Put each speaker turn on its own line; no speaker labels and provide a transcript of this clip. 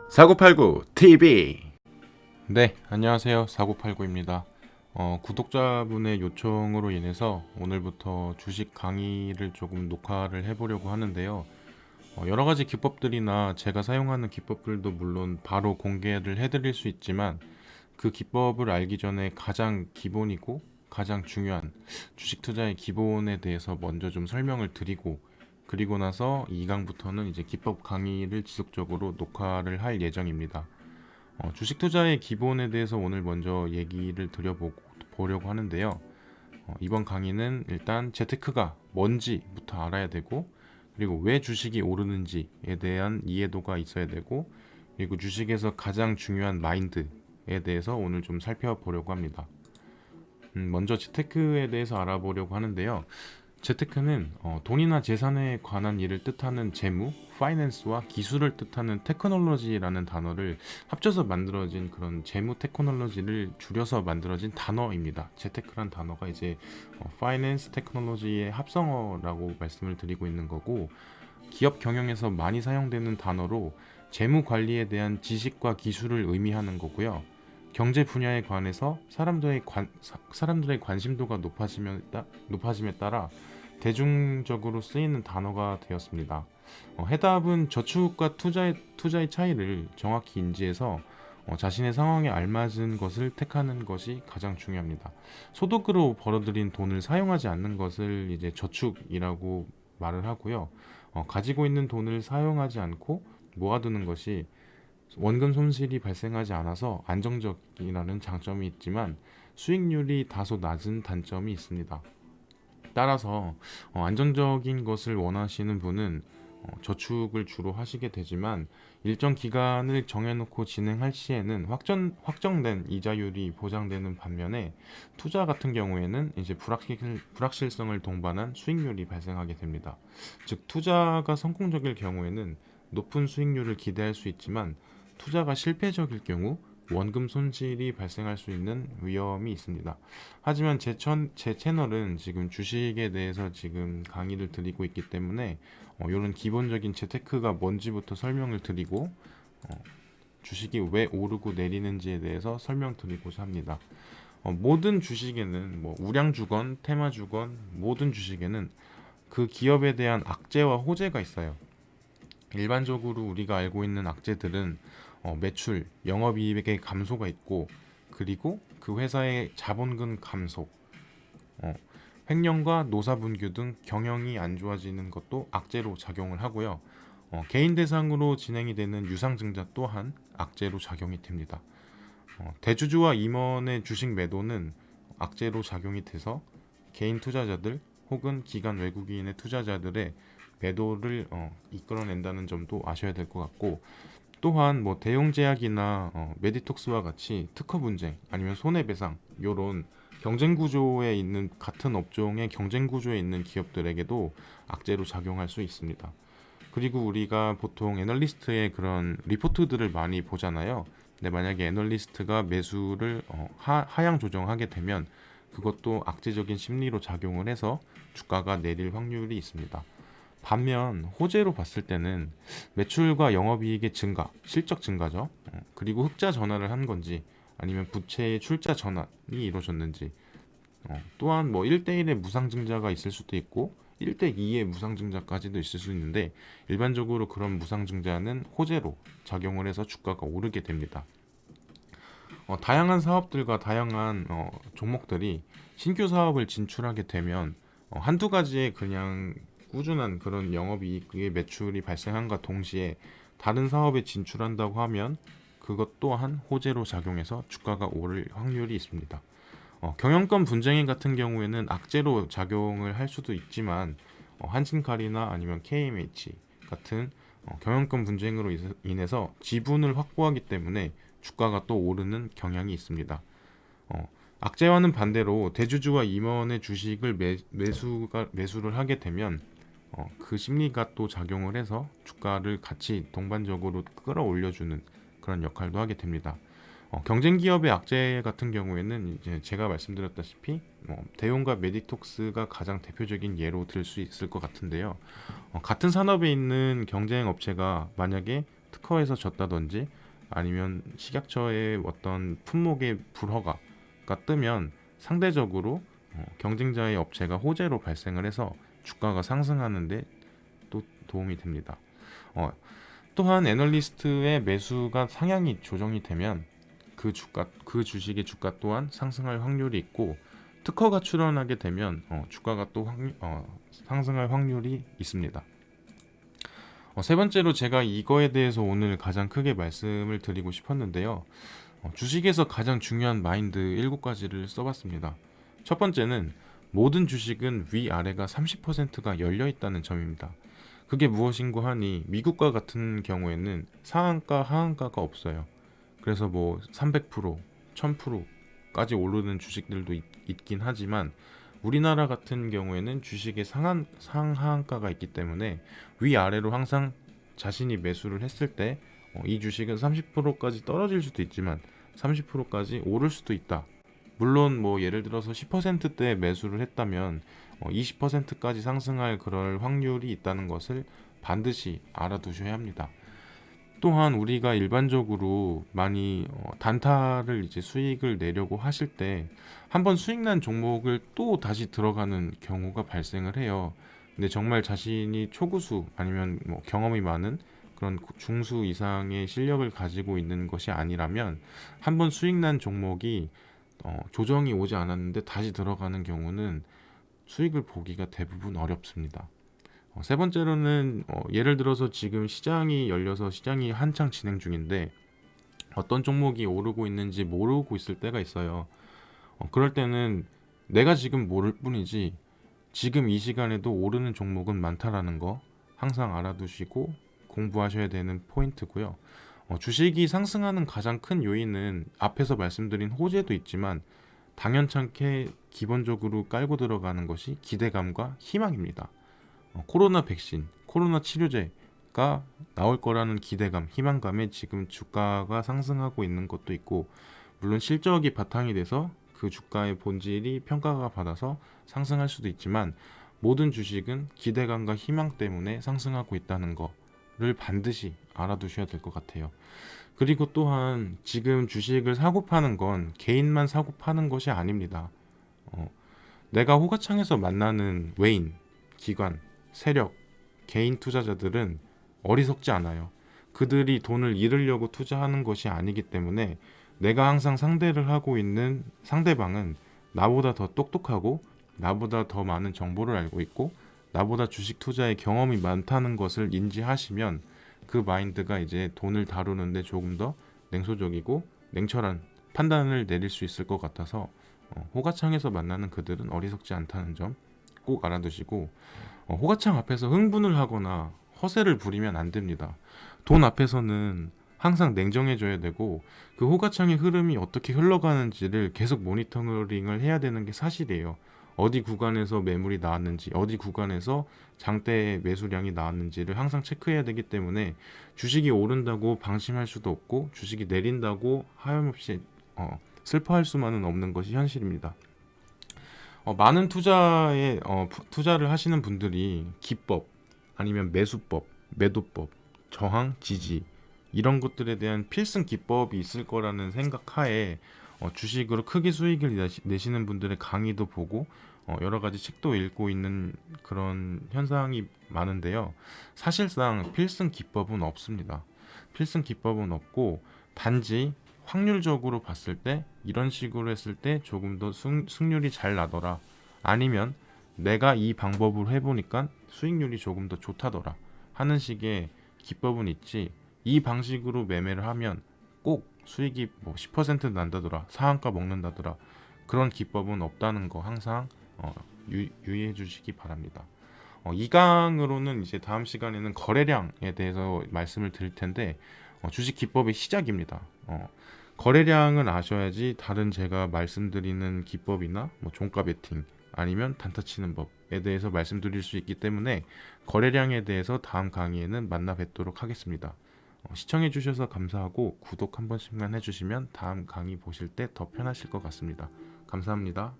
사고팔구 TV. 네, 안녕하세요. 사고팔구입니다. 구독자분의 요청으로 인해서 오늘부터 주식 강의를 조금 녹화를 해보려고 하는데요. 여러 가지 기법들이나 제가 사용하는 기법들도 물론 바로 공개를 해드릴 수 있지만, 그 기법을 알기 전에 가장 기본이고 가장 중요한 주식 투자의 기본에 대해서 먼저 좀 설명을 드리고, 그리고 나서 2강부터는 이제 기법 강의를 지속적으로 녹화를 할 예정입니다. 주식 투자의 기본에 대해서 오늘 먼저 얘기를 드려보려고 하는데요. 이번 강의는 일단 재테크가 뭔지부터 알아야 되고, 그리고 왜 주식이 오르는지에 대한 이해도가 있어야 되고, 그리고 주식에서 가장 중요한 마인드에 대해서 오늘 좀 살펴보려고 합니다. 먼저 재테크에 대해서 알아보려고 하는데요. 재테크는 돈이나 재산에 관한 일을 뜻하는 재무, 파이낸스와 기술을 뜻하는 테크놀로지라는 단어를 합쳐서 만들어진 그런 재무 테크놀로지를 줄여서 만들어진 단어입니다. 재테크란 단어가 이제 파이낸스 테크놀로지의 합성어라고 말씀을 드리고 있는 거고, 기업 경영에서 많이 사용되는 단어로 재무 관리에 대한 지식과 기술을 의미하는 거고요. 경제 분야에 관해서 사람들의 관심도가 높아짐에 따라 대중적으로 쓰이는 단어가 되었습니다. 해답은 저축과 투자의 차이를 정확히 인지해서 자신의 상황에 알맞은 것을 택하는 것이 가장 중요합니다. 소득으로 벌어들인 돈을 사용하지 않는 것을 이제 저축이라고 말을 하고요. 가지고 있는 돈을 사용하지 않고 모아두는 것이 원금 손실이 발생하지 않아서 안정적이라는 장점이 있지만, 수익률이 다소 낮은 단점이 있습니다. 따라서 안정적인 것을 원하시는 분은 저축을 주로 하시게 되지만, 일정 기간을 정해놓고 진행할 시에는 확정된 이자율이 보장되는 반면에, 투자 같은 경우에는 이제 불확실성을 동반한 수익률이 발생하게 됩니다. 즉, 투자가 성공적일 경우에는 높은 수익률을 기대할 수 있지만, 투자가 실패적일 경우 원금 손실이 발생할 수 있는 위험이 있습니다. 하지만 제 채널은 지금 주식에 대해서 지금 강의를 드리고 있기 때문에 이런 기본적인 재테크가 뭔지부터 설명을 드리고, 주식이 왜 오르고 내리는지에 대해서 설명드리고자 합니다. 모든 주식에는 뭐 우량주건 테마주건 모든 주식에는 그 기업에 대한 악재와 호재가 있어요. 일반적으로 우리가 알고 있는 악재들은 매출, 영업이익의 감소가 있고, 그리고 그 회사의 자본금 감소, 어, 횡령과 노사분규 등 경영이 안 좋아지는 것도 악재로 작용을 하고요. 개인 대상으로 진행이 되는 유상증자 또한 악재로 작용이 됩니다. 대주주와 임원의 주식 매도는 악재로 작용이 돼서 개인 투자자들 혹은 기관 외국인의 투자자들의 매도를 이끌어낸다는 점도 아셔야 될 것 같고, 또한 뭐 대용제약이나 메디톡스와 같이 특허 분쟁 아니면 손해배상 요런 경쟁 구조에 있는 같은 업종의 경쟁 구조에 있는 기업들에게도 악재로 작용할 수 있습니다. 그리고 우리가 보통 애널리스트의 그런 리포트들을 많이 보잖아요. 근데 만약에 애널리스트가 매수를 하향 조정하게 되면 그것도 악재적인 심리로 작용을 해서 주가가 내릴 확률이 있습니다. 반면 호재로 봤을 때는 매출과 영업이익의 증가, 실적 증가죠. 그리고 흑자 전환을 한 건지 아니면 부채의 출자 전환이 이루어졌는지, 또한 뭐 1대1의 무상증자가 있을 수도 있고 1대2의 무상증자까지도 있을 수 있는데, 일반적으로 그런 무상증자는 호재로 작용을 해서 주가가 오르게 됩니다. 다양한 사업들과 다양한 종목들이 신규 사업을 진출하게 되면 한두 가지의 그냥 꾸준한 그런 영업이익의 매출이 발생함과 동시에 다른 사업에 진출한다고 하면 그것 또한 호재로 작용해서 주가가 오를 확률이 있습니다. 경영권 분쟁인 같은 경우에는 악재로 작용을 할 수도 있지만, 한신칼이나 아니면 KMH 같은 경영권 분쟁으로 인해서 지분을 확보하기 때문에 주가가 또 오르는 경향이 있습니다. 악재와는 반대로 대주주와 임원의 주식을 매수를 하게 되면 그 심리가 또 작용을 해서 주가를 같이 동반적으로 끌어올려주는 그런 역할도 하게 됩니다. 경쟁 기업의 악재 같은 경우에는 이제 제가 말씀드렸다시피 대용과 메디톡스가 가장 대표적인 예로 들 수 있을 것 같은데요. 같은 산업에 있는 경쟁 업체가 만약에 특허에서 졌다든지 아니면 식약처의 어떤 품목의 불허가가 뜨면 상대적으로 경쟁자의 업체가 호재로 발생을 해서 주가가 상승하는데 또 도움이 됩니다. 어, 또한 애널리스트의 매수가 상향이 조정이 되면 그 주식의 주가 또한 상승할 확률이 있고, 특허가 출원하게 되면 주가가 또 상승할 확률이 있습니다. 세 번째로 제가 이거에 대해서 오늘 가장 크게 말씀을 드리고 싶었는데요. 주식에서 가장 중요한 마인드 7가지를 써봤습니다. 첫 번째는 모든 주식은 위아래가 30%가 열려 있다는 점입니다. 그게 무엇인고 하니 미국과 같은 경우에는 상한가, 하한가가 없어요. 그래서 뭐 300%, 1000%까지 오르는 주식들도 있긴 하지만 우리나라 같은 경우에는 주식의 상하한가가 있기 때문에 위아래로 항상 자신이 매수를 했을 때 이 주식은 30%까지 떨어질 수도 있지만 30%까지 오를 수도 있다. 물론 뭐 예를 들어서 10%대 매수를 했다면 20%까지 상승할 그럴 확률이 있다는 것을 반드시 알아두셔야 합니다. 또한 우리가 일반적으로 많이 단타를 이제 수익을 내려고 하실 때 한번 수익 난 종목을 또 다시 들어가는 경우가 발생을 해요. 근데 정말 자신이 초고수 아니면 뭐 경험이 많은 그런 중수 이상의 실력을 가지고 있는 것이 아니라면 한번 수익 난 종목이 조정이 오지 않았는데 다시 들어가는 경우는 수익을 보기가 대부분 어렵습니다. 세 번째로는 예를 들어서 지금 시장이 열려서 시장이 한창 진행 중인데 어떤 종목이 오르고 있는지 모르고 있을 때가 있어요. 그럴 때는 내가 지금 모를 뿐이지 지금 이 시간에도 오르는 종목은 많다라는 거 항상 알아두시고 공부하셔야 되는 포인트고요. 주식이 상승하는 가장 큰 요인은 앞에서 말씀드린 호재도 있지만 당연찮게 기본적으로 깔고 들어가는 것이 기대감과 희망입니다. 코로나 백신, 코로나 치료제가 나올 거라는 기대감, 희망감에 지금 주가가 상승하고 있는 것도 있고, 물론 실적이 바탕이 돼서 그 주가의 본질이 평가가 받아서 상승할 수도 있지만 모든 주식은 기대감과 희망 때문에 상승하고 있다는 거를 반드시 알아두셔야 될 것 같아요. 그리고 또한 지금 주식을 사고 파는 건 개인만 사고 파는 것이 아닙니다. 내가 호가창에서 만나는 외인, 기관, 세력, 개인 투자자들은 어리석지 않아요. 그들이 돈을 잃으려고 투자하는 것이 아니기 때문에 내가 항상 상대를 하고 있는 상대방은 나보다 더 똑똑하고 나보다 더 많은 정보를 알고 있고 나보다 주식 투자에 경험이 많다는 것을 인지하시면 그 마인드가 이제 돈을 다루는데 조금 더 냉소적이고 냉철한 판단을 내릴 수 있을 것 같아서 호가창에서 만나는 그들은 어리석지 않다는 점 꼭 알아두시고, 호가창 앞에서 흥분을 하거나 허세를 부리면 안 됩니다. 돈 앞에서는 항상 냉정해져야 되고 그 호가창의 흐름이 어떻게 흘러가는지를 계속 모니터링을 해야 되는 게 사실이에요. 어디 구간에서 매물이 나왔는지, 어디 구간에서 장대 매수량이 나왔는지를 항상 체크해야 되기 때문에 주식이 오른다고 방심할 수도 없고 주식이 내린다고 하염없이 슬퍼할 수만은 없는 것이 현실입니다. 많은 투자를 하시는 분들이 기법 아니면 매수법, 매도법, 저항, 지지 이런 것들에 대한 필승 기법이 있을 거라는 생각하에 주식으로 크게 수익을 내시는 분들의 강의도 보고 여러 가지 책도 읽고 있는 그런 현상이 많은데요. 사실상 필승 기법은 없습니다. 필승 기법은 없고 단지 확률적으로 봤을 때 이런 식으로 했을 때 조금 더 승률이 잘 나더라. 아니면 내가 이 방법을 해보니까 수익률이 조금 더 좋다더라 하는 식의 기법은 있지, 이 방식으로 매매를 하면 꼭 수익이 뭐 10% 난다더라, 상한가 먹는다더라, 그런 기법은 없다는 거 항상 유의해 주시기 바랍니다. 2강으로는 이제 다음 시간에는 거래량에 대해서 말씀을 드릴 텐데 주식 기법의 시작입니다. 거래량을 아셔야지 다른 제가 말씀드리는 기법이나 뭐 종가 베팅 아니면 단타 치는 법에 대해서 말씀드릴 수 있기 때문에 거래량에 대해서 다음 강의에는 만나 뵙도록 하겠습니다. 시청해 주셔서 감사하고 구독 한 번씩만 해주시면 다음 강의 보실 때 더 편하실 것 같습니다. 감사합니다.